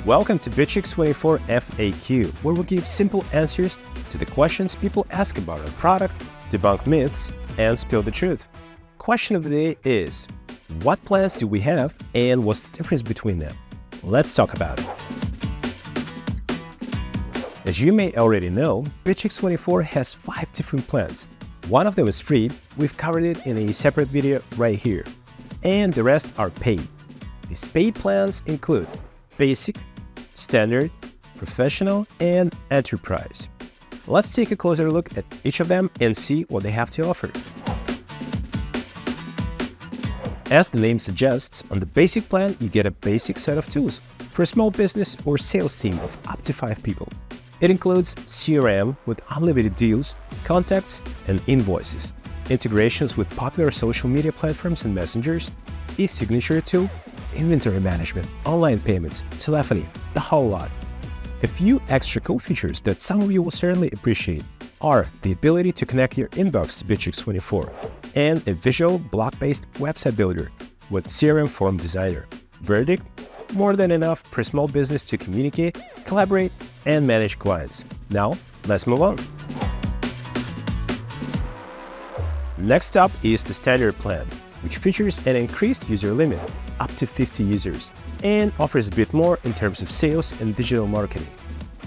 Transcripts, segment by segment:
Welcome to Bitrix24 FAQ, where we give simple answers to the questions people ask about our product, debunk myths, and spill the truth. Question of the day is, what plans do we have and what's the difference between them? Let's talk about it. As you may already know, Bitrix24 has 5 different plans. One of them is free, we've covered it in a separate video right here, and the rest are paid. These paid plans include Basic, Standard, Professional, and Enterprise. Let's take a closer look at each of them and see what they have to offer. As the name suggests, on the Basic plan you get a basic set of tools for a small business or sales team of up to 5 people. It includes CRM with unlimited deals, contacts, and invoices, integrations with popular social media platforms and messengers, e-signature tool, inventory management, online payments, telephony, the whole lot. A few extra cool features that some of you will certainly appreciate are the ability to connect your inbox to Bitrix24 and a visual block-based website builder with CRM form designer. Verdict: more than enough for a small business to communicate, collaborate, and manage clients. Now, let's move on. Next up is the Standard plan, which features an increased user limit, up to 50 users, and offers a bit more in terms of sales and digital marketing.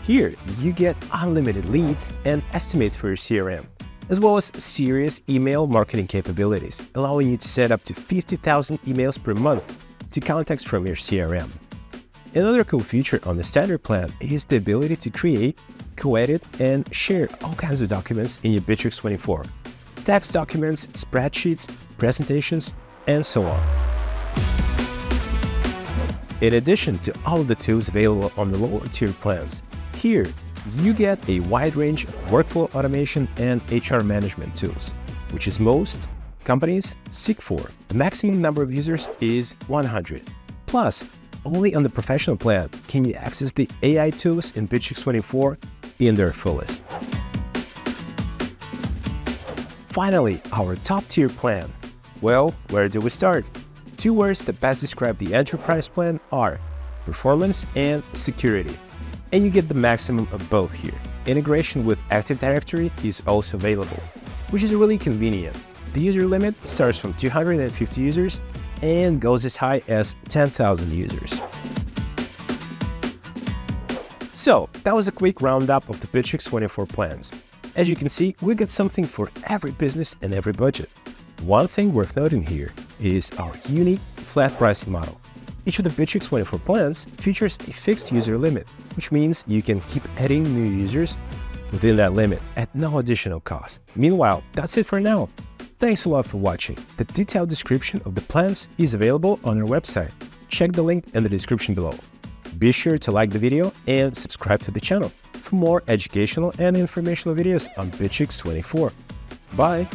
Here, you get unlimited leads and estimates for your CRM, as well as serious email marketing capabilities, allowing you to send up to 50,000 emails per month to contacts from your CRM. Another cool feature on the Standard plan is the ability to create, co-edit, and share all kinds of documents in your Bitrix24. Text documents, spreadsheets, presentations, and so on. In addition to all of the tools available on the lower tier plans, here you get a wide range of workflow automation and HR management tools, which is most companies seek for. The maximum number of users is 100. Plus, only on the Professional plan can you access the AI tools in Bitrix24 in their fullest. Finally, our top tier plan. Well, where do we start? 2 words that best describe the Enterprise plan are performance and security. And you get the maximum of both here. Integration with Active Directory is also available, which is really convenient. The user limit starts from 250 users and goes as high as 10,000 users. So, that was a quick roundup of the Bitrix24 plans. As you can see, we get something for every business and every budget. One thing worth noting here is our unique flat pricing model. Each of the Bitrix24 plans features a fixed user limit, which means you can keep adding new users within that limit at no additional cost. Meanwhile, that's it for now. Thanks a lot for watching. The detailed description of the plans is available on our website. Check the link in the description below. Be sure to like the video and subscribe to the channel for more educational and informational videos on Bitrix24. Bye!